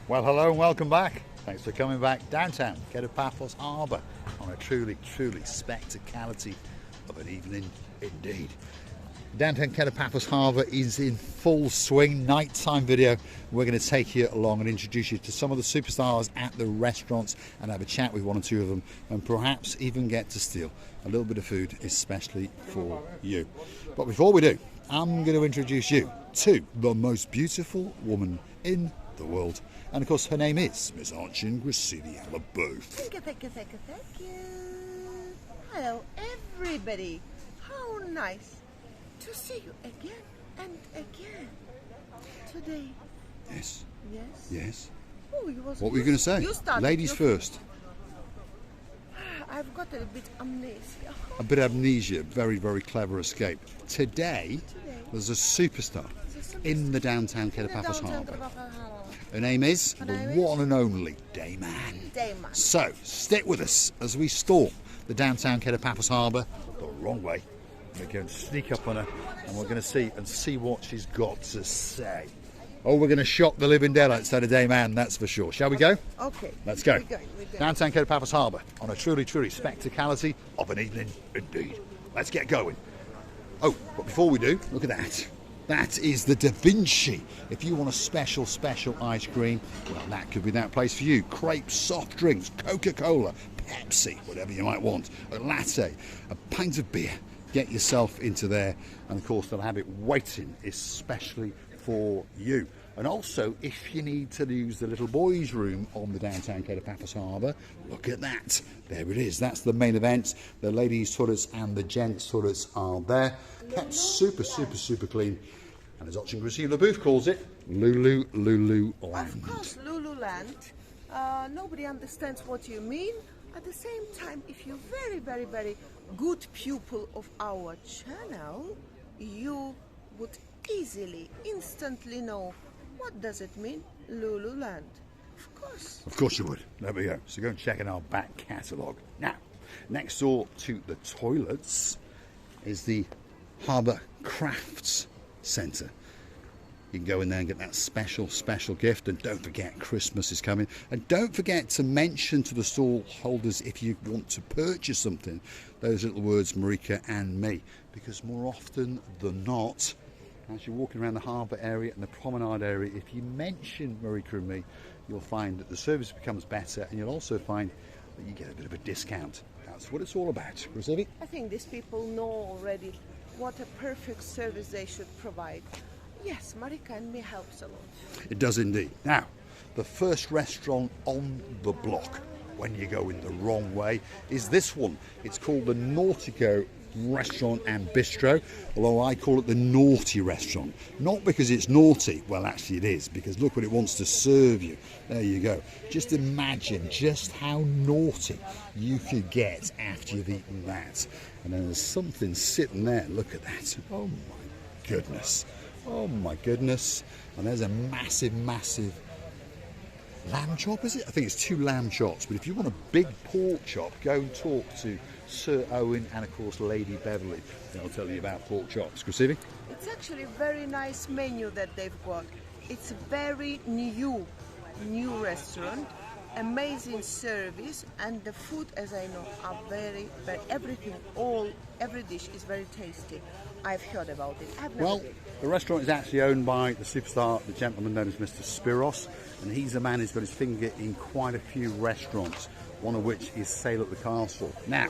Well, hello and welcome back. Thanks for coming back downtown, Paphos Harbour, on a truly spectacality of an evening indeed. Downtown Paphos Harbour is in full swing, nighttime video. We're going to take you along and introduce you to some of the superstars at the restaurants and have a chat with one or two of them, and perhaps even get to steal a little bit of food especially for you. But before we do, I'm going to introduce you to the most beautiful woman in the world, and of course her name is Miss Archie Grassini Alabouf. Thank you. Hello everybody. How nice to see you again and again today. Yes. Oh, What were you going to say? Ladies first. I've got a bit amnesia. A bit of amnesia. Very clever escape. Today there's a superstar in the downtown Paphos Harbour. Her name is the one and only Dayman. So stick with us as we storm the downtown Paphos Harbour the wrong way. We're going to sneak up on her and we're going to see what she's got to say. Oh, we're going to shock the living daylights out of Dayman, that's for sure. Shall we go? Okay. Let's go. We're going. Downtown Paphos Harbour on a truly spectacality of an evening indeed. Let's get going. Oh, but before we do, look at that. That is the Da Vinci. If you want a special ice cream, well, that could be that place for you. Crepes, soft drinks, Coca-Cola, Pepsi, whatever you might want. A latte, a pint of beer. Get yourself into there. And of course, they'll have it waiting especially for you. And also, if you need to use the little boys' room on the downtown Paphos Harbour, look at that. There it is. That's the main event. The ladies' toilets and the gents' toilets are there. Kept super clean. And as Archie Grassini Alabouf calls it, Lulu Land. Of course, Lulu Land. Nobody understands what you mean. At the same time, if you're very good pupil of our channel, you would instantly know what does it mean, Lulu Land. Of course you would. There we go. So go and check in our back catalogue. Now, next door to the toilets is the Harbour Crafts Centre. You can go in there and get that special gift, and don't forget Christmas is coming, and don't forget to mention to the stall holders if you want to purchase something those little words Marika and me, because more often than not, as you're walking around the harbour area and the promenade area, if you mention Marika and me, you'll find that the service becomes better, and you'll also find that you get a bit of a discount. That's what it's all about. Grassini? I think these people know already what a perfect service they should provide. Yes, Marika and me helps a lot. It does indeed. Now, the first restaurant on the block, when you go in the wrong way, is this one. It's called the Nautico Restaurant and Bistro, although I call it the Naughty Restaurant. Not because it's naughty, well actually it is, because look what it wants to serve you. There you go. Just imagine just how naughty you could get after you've eaten that. And then there's something sitting there, look at that. Oh my goodness. And there's a massive lamb chop, is it? I think it's 2 lamb chops, but if you want a big pork chop, go and talk to Sir Owen and of course Lady Beverly. They'll tell you about pork chops. Grassini? It's actually a very nice menu that they've got. It's a very new restaurant, amazing service, and the food, as I know, are very every dish is very tasty. I've heard about it. Well, the restaurant is actually owned by the superstar, the gentleman known as Mr. Spiros, and he's a man who's got his finger in quite a few restaurants, one of which is Sail at the Castle. Now,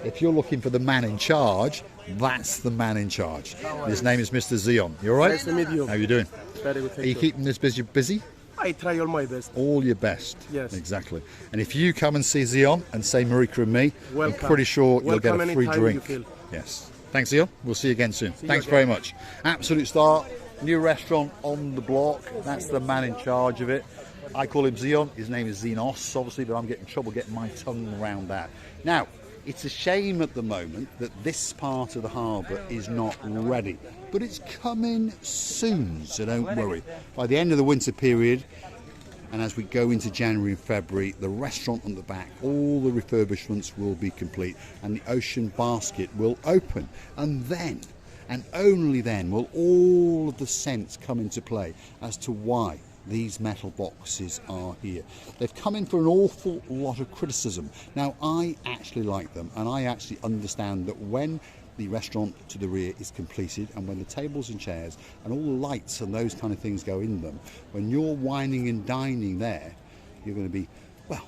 if you're looking for the man in charge, that's the man in charge. His name is Mr. Zion. You all right? Nice to meet you. How are you doing? Very good. Are you keeping this busy? I try all my best. All your best. Yes. Exactly. And if you come and see Zion and say Marika and me, welcome. I'm pretty sure you'll get a free drink. You feel. Yes. Thanks, Zion. We'll see you again soon. Thanks very much. Absolute star. New restaurant on the block. That's the man in charge of it. I call him Zion. His name is Zenos, obviously, but I'm getting trouble getting my tongue around that. Now, it's a shame at the moment that this part of the harbour is not ready, but it's coming soon, so don't worry. By the end of the winter period, and as we go into January and February, the restaurant on the back, all the refurbishments will be complete, and the Ocean Basket will open, and then, and only then, will all of the sense come into play as to why these metal boxes are here. They've come in for an awful lot of criticism. Now, I actually like them, and I actually understand that when the restaurant to the rear is completed and when the tables and chairs and all the lights and those kind of things go in them, when you're wining and dining there, you're going to be, well,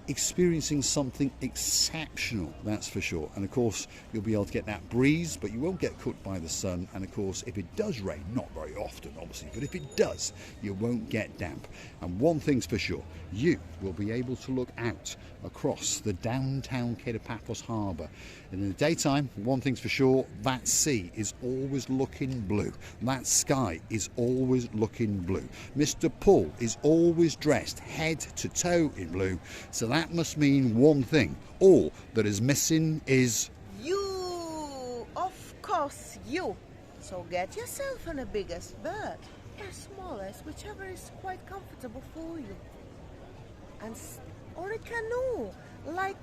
experiencing something exceptional, that's for sure. And of course you'll be able to get that breeze, but you won't get cooked by the sun. And of course, if it does rain, not very often obviously, but if it does, you won't get damp. And one thing's for sure, you will be able to look out across the downtown Kato Paphos Harbour. And in the daytime, one thing's for sure, that sea is always looking blue. That sky is always looking blue. Mr. Paul is always dressed head to toe in blue. So that must mean one thing. All that is missing is you. Of course, you. So get yourself on a biggest bird or smallest, whichever is quite comfortable for you. Or a canoe, like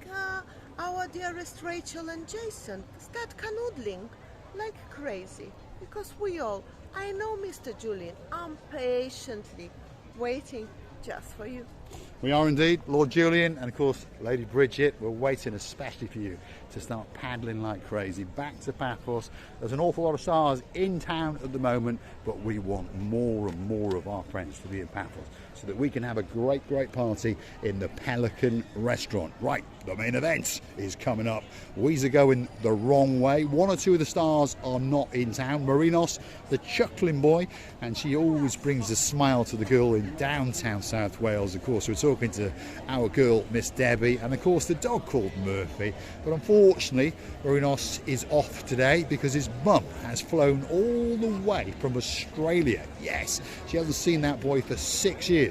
our dearest Rachel and Jason. Start canoodling like crazy, because I know Mr. Julian, I'm patiently waiting just for you. We are indeed, Lord Julian, and of course Lady Bridget. We're waiting especially for you to start paddling like crazy back to Paphos. There's an awful lot of stars in town at the moment, but we want more and more of our friends to be in Paphos so that we can have a great, great party in the Pelican restaurant. Right, the main event is coming up. We are going the wrong way. One or two of the stars are not in town. Marinos, the chuckling boy, and she always brings a smile to the girl in downtown South Wales. Of course, we're talking to our girl, Miss Debbie, and of course the dog called Murphy. But unfortunately, Marinos is off today because his mum has flown all the way from Australia. Yes, she hasn't seen that boy for 6 years.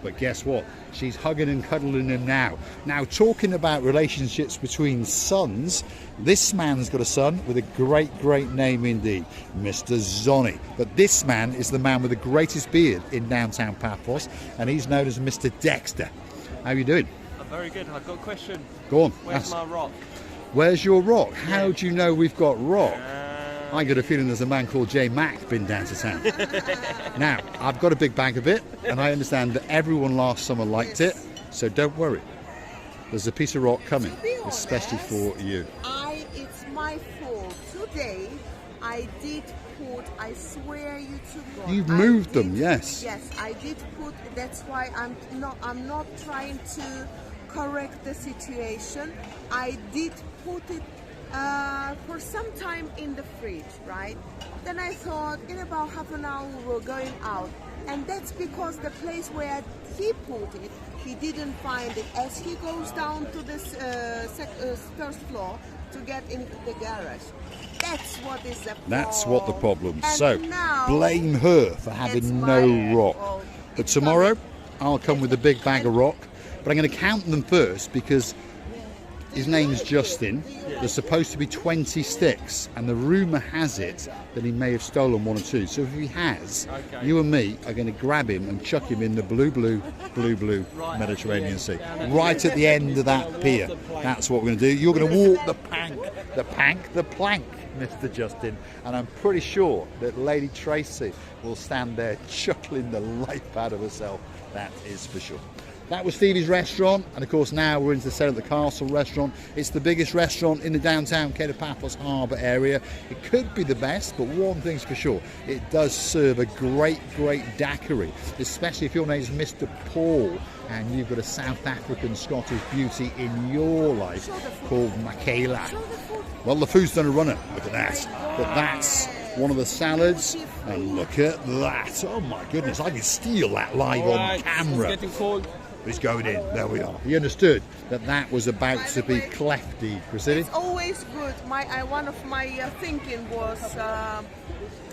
But guess what? She's hugging and cuddling him now. Now, talking about relationships between sons, this man's got a son with a great, great name indeed, Mr. Zonny. But this man is the man with the greatest beard in downtown Paphos, and he's known as Mr. Dexter. How are you doing? I'm very good. I've got a question. Go on. Where's my rock? Where's your rock? How do you know we've got rock? I got a feeling there's a man called J Mac been down to town. Now, I've got a big bag of it, and I understand that everyone last summer liked it, so don't worry. There's a piece of rock coming, especially for you. It's my fault. Today, I did put, I swear you to God. You've moved them, yes. Yes, I did put, that's why I'm not trying to correct the situation. I did put it for some time in the fridge, right? Then I thought in about half an hour we were going out, and that's because the place where he put it, he didn't find it as he goes down to this first floor to get into the garage. That's what is the problem. That's what the problem. And so now, blame her for having no rock. But tomorrow I'll come with a big bag of rock, but I'm going to count them first because his name's Justin. There's supposed to be 20 sticks, and the rumour has it that he may have stolen one or two. So if he has, you and me are going to grab him and chuck him in the blue Mediterranean Sea. Right at the end of that pier. That's what we're going to do. You're going to walk the plank, Mr. Justin. And I'm pretty sure that Lady Tracy will stand there chuckling the life out of herself. That is for sure. That was Stevie's restaurant, and of course now we're into the Set at the Castle restaurant. It's the biggest restaurant in the downtown Kato Paphos Harbour area. It could be the best, but one thing's for sure, it does serve a great, great daiquiri, especially if your name's Mr. Paul and you've got a South African Scottish beauty in your life called Michaela. Well, the food's done a runner, look at that. But that's one of the salads, and look at that. Oh my goodness, I can steal that live on camera. It's getting cold. It's going in. There we are. He understood that that was about to be clefty. Priscilla? It's always good. One of my thinking was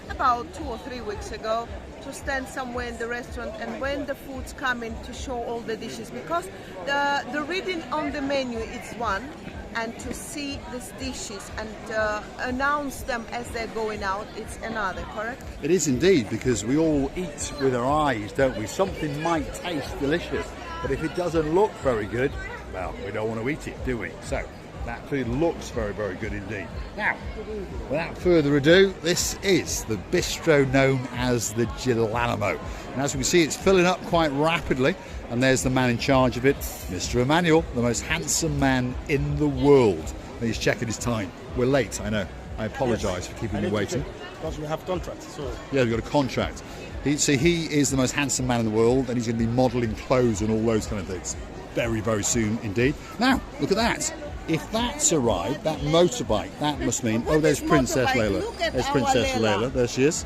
about 2 or 3 weeks ago to stand somewhere in the restaurant, and when the food's coming, to show all the dishes, because the reading on the menu is one, and to see these dishes and announce them as they're going out, it's another, correct? It is indeed, because we all eat with our eyes, don't we? Something might taste delicious, but if it doesn't look very good, well, we don't want to eat it, do we? So That food looks very, very good indeed. Now, without further ado, this is the bistro known as the Girolamo. And as we can see, it's filling up quite rapidly. And there's the man in charge of it, Mr. Emmanuel, the most handsome man in the world. And he's checking his time. We're late, I know. I apologise for keeping you waiting. Because we have contracts, so... Yeah, we've got a contract. He is the most handsome man in the world, and he's going to be modelling clothes and all those kind of things very, very soon indeed. Now, look at that. If that's arrived, that motorbike, that must mean... Oh, there's Princess Leila. There's Princess Leila. There she is.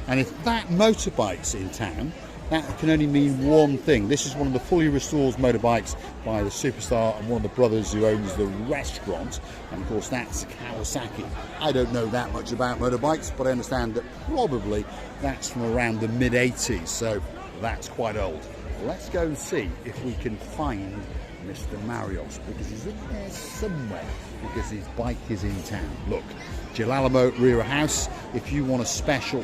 And if that motorbike's in town, that can only mean one thing. This is one of the fully restored motorbikes by the superstar and one of the brothers who owns the restaurant. And of course, that's Kawasaki. I don't know that much about motorbikes, but I understand that probably that's from around the mid-80s. So that's quite old. Let's go and see if we can find Mr. Marios, because he's in there somewhere, because his bike is in town. Look, Girolamo Rear House. If you want a special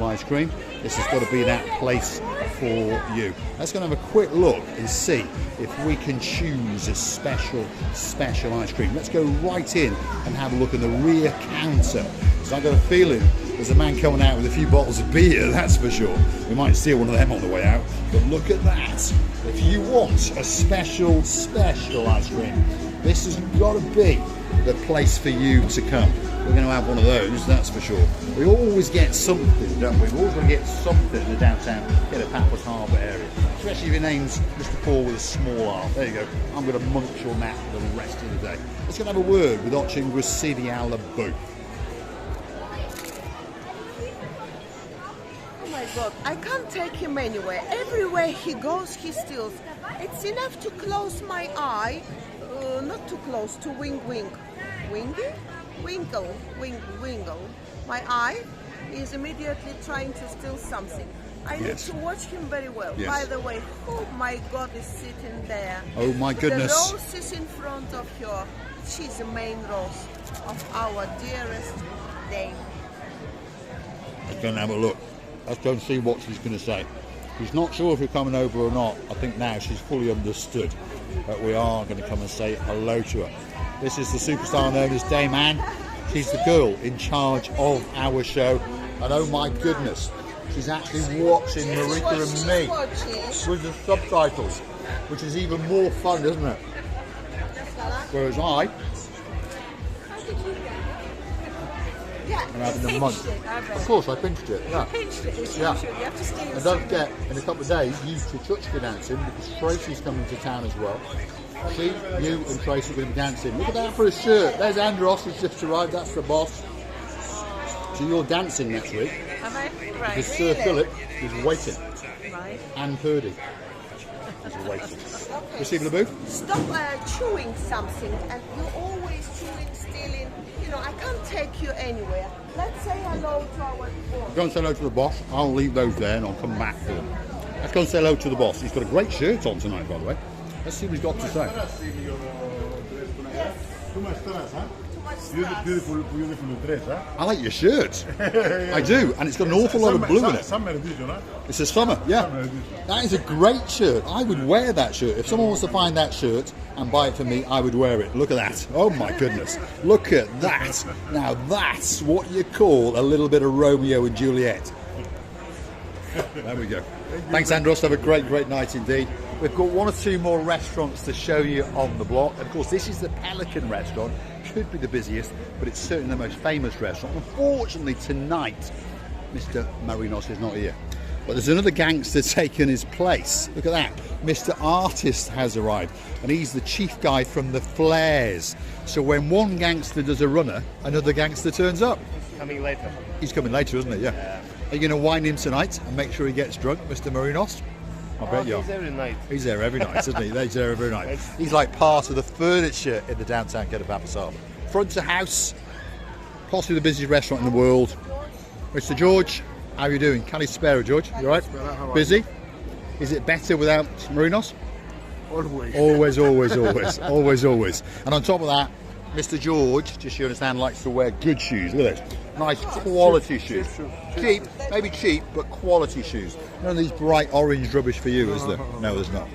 ice cream, this has got to be that place for you. Let's go and have a quick look and see if we can choose a special ice cream. Let's go right in and have a look at the rear counter. So I've got a feeling there's a man coming out with a few bottles of beer, that's for sure. We might steal one of them on the way out. But look at that. If you want a special ice cream, this has got to be the place for you to come. We're going to have one of those, that's for sure. We always get something, don't we? We always going to get something in the downtown, Paphos Harbour area. Especially if your name's Mr. Paul with a small R. There you go. I'm going to munch on that for the rest of the day. Let's go and have a word with Ochin Gracidi Alabu. Oh my God, I can't take him anywhere. Everywhere he goes, he steals. It's enough to close my eye, not too close, to wingle. My eye is immediately trying to steal something. I need to watch him very well. Yes. By the way, oh my God is sitting there. Oh my goodness. The rose is in front of her. She's the main rose of our dearest dame. Let's go and have a look. Let's go and see what she's going to say. She's not sure if you're coming over or not. I think now she's fully understood that we are going to come and say hello to her. This is the superstar known as Dame Anne. She's the girl in charge of our show. And oh my goodness, she's actually watching Marika and me with the subtitles, which is even more fun, isn't it? Whereas I'm having a munch. Of course, I pinched it. Yeah. And don't forget, in a couple of days, you to Chuchka dancing, because Tracy's coming to town as well. See, you and Tracy are going to be dancing. Look at that for a shirt. There's Andros who's just arrived. That's the boss. So you're dancing next week. Am I? Right. Because Sir Philip is waiting. Right. And Purdy is waiting. Receive the booth? Stop chewing something, and you're always chewing, stealing. You know, I can't take you anywhere. Let's say hello to our boss. Go and say hello to the boss. I'll leave those there and I'll come back for them. Let's go and say hello to the boss. He's got a great shirt on tonight, by the way. Let's see what he's got to say. Beautiful dress, huh? I like your shirt. I do, and it's got an awful lot of blue in it. Summer edition, huh? It's a summer, yeah. Summer edition. That is a great shirt. I would wear that shirt. If someone wants to find that shirt and buy it for me, I would wear it. Look at that. Oh my goodness. Look at that. Now that's what you call a little bit of Romeo and Juliet. There we go. Thanks, Andros. Have a great night indeed. We've got one or two more restaurants to show you on the block. Of course, this is the Pelican restaurant. Could be the busiest, but it's certainly the most famous restaurant. Unfortunately, tonight, Mr. Marinos is not here. But there's another gangster taking his place. Look at that. Mr. Artist has arrived, and he's the chief guy from the Flares. So when one gangster does a runner, another gangster turns up. Coming later. He's coming later, isn't he? Yeah. Are you going to wind him tonight and make sure he gets drunk, Mr. Marinos? I bet you are. He's every night. He's there every night, isn't he? He's there every night. He's like part of the furniture in the downtown Kato Paphos Harbour. Front of house, possibly the busiest restaurant in the world. Mr. George, how are you doing? Kalispera, George. You all right? Busy? Is it better without Marinos? Always. Always. And on top of that, Mr. George, just so you understand, likes to wear good shoes. Look at this. Nice quality shoes. Cheap, maybe cheap, but quality shoes. None of these bright orange rubbish for you, is there? No, there's not.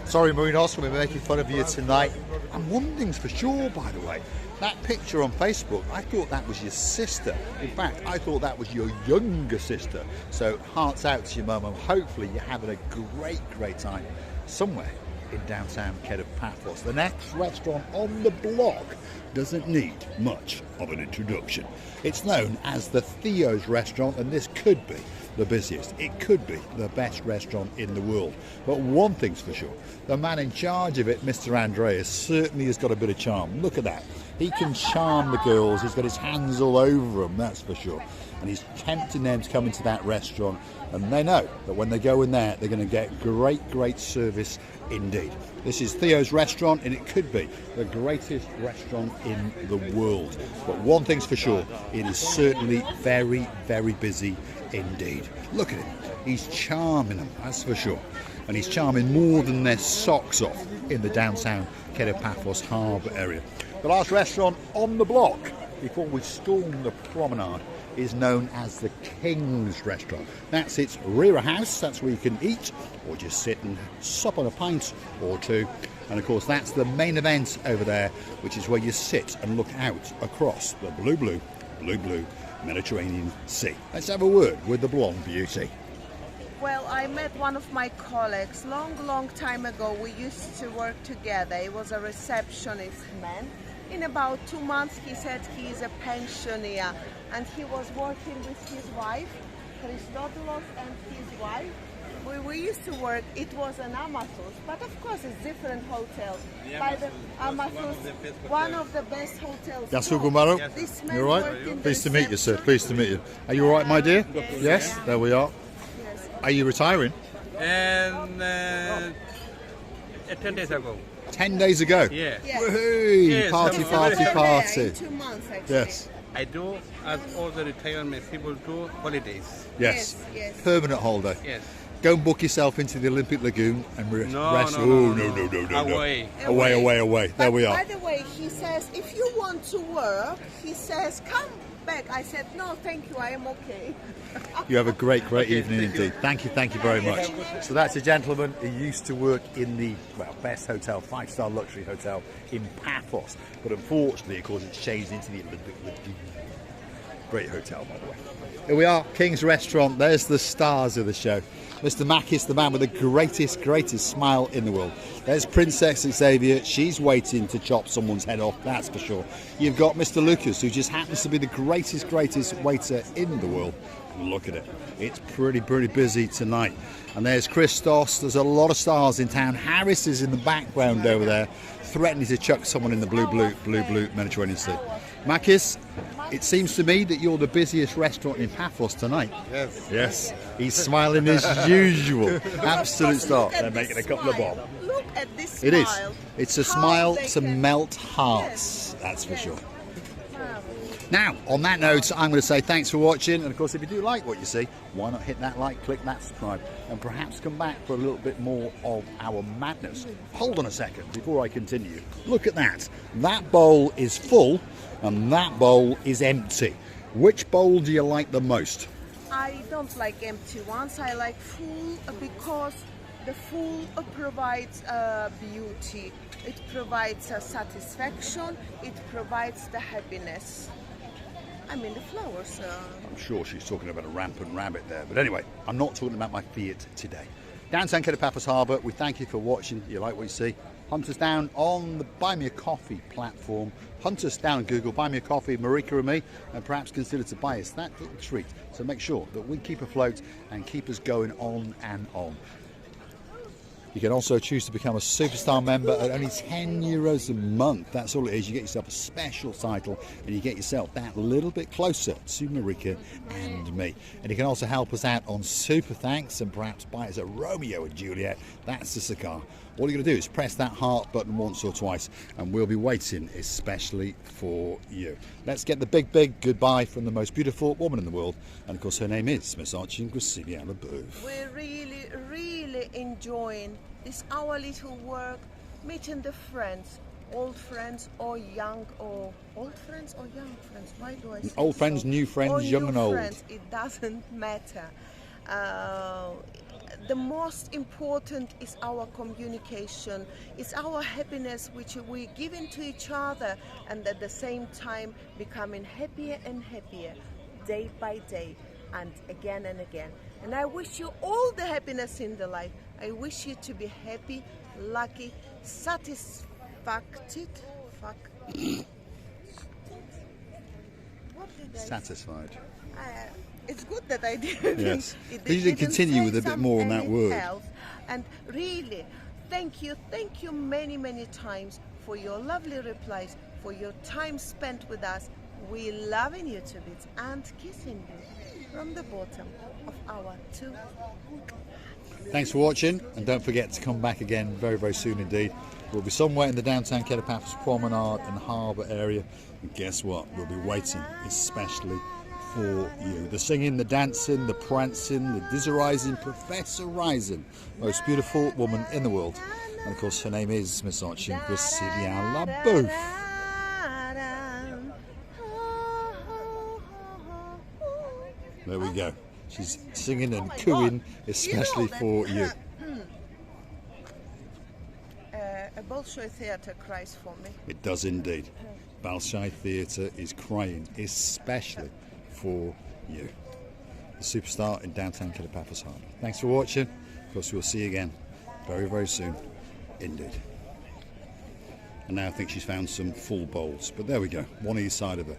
Sorry, Marinos, we're making fun of you tonight. I'm And one thing's for sure, by the way, that picture on Facebook, I thought that was your sister. In fact, I thought that was your younger sister. So hearts out to your mum, and hopefully you're having a great time somewhere in downtown Kato Paphos. The next restaurant on the block doesn't need much of an introduction. It's known as the Theo's restaurant, and this could be the busiest. It could be the best restaurant in the world. But one thing's for sure, the man in charge of it, Mr. Andreas, certainly has got a bit of charm. Look at that. He can charm the girls. He's got his hands all over them, that's for sure. And he's tempting them to come into that restaurant, and they know that when they go in there, they're going to get great service indeed. This is Theo's restaurant, and it could be the greatest restaurant in the world. But one thing's for sure, it is certainly very busy indeed. Look at him. He's charming them, that's for sure. And he's charming more than their socks off in the downtown Kato Paphos Harbour area. The last restaurant on the block before we storm the promenade is known as the King's Restaurant. That's its rear house, that's where you can eat or just sit and sup on a pint or two. And of course that's the main event over there, which is where you sit and look out across the blue Mediterranean Sea. Let's have a word with the blonde beauty. Well, I met one of my colleagues long time ago. We used to work together. He was a receptionist man. In about 2 months, he said he is a pensioner, and he was working with his wife, Christopoulos, and his wife. We used to work, it was an Amathos, but of course it's different hotels. By the Amathos, one of the best hotels. Yasu Gumaro, you all right? Pleased to meet you, sir. Pleased to meet you. Are you all right, my dear? Yes, there we are. Yes. Are you retiring? And 10 days ago. 10 days ago? Yeah. Yes. Woohoo! Yes, Party, I'm party, There party. in 2 months, actually. Yes, I do, as all the retirement people do, holidays. yes. Yes. Permanent holiday. Yes. Go and book yourself into the Olympic Lagoon and rest. No. Away. There we are. By the way, he says, if you want to work, he says, come back. I said, no, thank you, I am okay. You have a great evening indeed. Thank you very much. So that's a gentleman who used to work in the best hotel, 5-star luxury hotel in Paphos, but unfortunately, of course, it's changed into the Olympic Lagoon. Great hotel, by the way. Here we are, King's Restaurant. There's the stars of the show. Mr. Makis, the man with the greatest smile in the world. There's Princess Xavier. She's waiting to chop someone's head off, that's for sure. You've got Mr. Lucas, who just happens to be the greatest waiter in the world. Look at it. It's pretty busy tonight. And there's Christos. There's a lot of stars in town. Harris is in the background over there, threatening to chuck someone in the blue Mediterranean Sea. Makis, it seems to me that you're the busiest restaurant in Paphos tonight. Yes. He's smiling as usual. Absolute star. They're making a couple of bob. Look at this smile. It is. It's a How smile they to can- melt hearts. Yes. That's for Yes. sure. Wow. Now, on that note, I'm going to say thanks for watching. And of course, if you do like what you see, why not hit that like, click that subscribe, and perhaps come back for a little bit more of our madness. Hold on a second before I continue. Look at that. That bowl is full and that bowl is empty. Which bowl do you like the most? I don't like empty ones. I like full because the full provides beauty. It provides satisfaction. It provides the happiness. I mean the flowers. I'm sure she's talking about a rampant rabbit there. But anyway, I'm not talking about my Fiat today. Downtown Kato Paphos Harbour, we thank you for watching. You like what you see? Hunt us down on the Buy Me a Coffee platform. Hunt us down on Google, Buy Me a Coffee, Marika and me, and perhaps consider to buy us that little treat. So make sure that we keep afloat and keep us going on and on. You can also choose to become a superstar member at only €10 a month. That's all it is. You get yourself a special title and you get yourself that little bit closer to Marika and me. And you can also help us out on Super Thanks and perhaps buy us a Romeo and Juliet. That's the cigar. All you're going to do is press that heart button once or twice and we'll be waiting especially for you. Let's get the big goodbye from the most beautiful woman in the world. And of course her name is Miss Archie Graciliana Booth. We're really enjoying this our little work, meeting the friends, old friends or young or old friends or young friends. Why do I say Old friends, so? new friends, or young new and old. Friends. It doesn't matter. the most important is our communication, it's our happiness which we give into each other, and at the same time becoming happier and happier day by day and again and again. And I wish you all the happiness in the life. I wish you to be happy, lucky, satisfied. Satisfied. It's good that I didn't. Yes. It But you didn't continue with a bit more on that word. Else. And really, thank you many, many times for your lovely replies, for your time spent with us. We loving you to bits and kissing you from the bottom of our two. Thanks for watching, and don't forget to come back again very, very soon indeed. We'll be somewhere in the downtown Kato Paphos promenade and harbour area, and guess what? We'll be waiting especially for you. The singing, the dancing, the prancing, the dizzerizing, Professor Rising, most beautiful woman in the world. And of course her name is Miss Archie Gracilian Labouf. There we go. She's singing and cooing especially for you. A Bolshoi theatre cries for me. It does indeed. Bolshoi Theatre is crying especially for you. The superstar in downtown Kato Paphos Harbour. Thanks for watching. Of course, we'll see you again very, very soon indeed. And now I think she's found some full bowls. But there we go, one each side of her.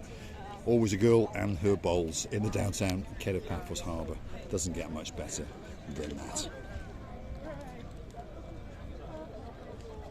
Always a girl and her bowls in the downtown Kato Paphos Harbour. Doesn't get much better than that.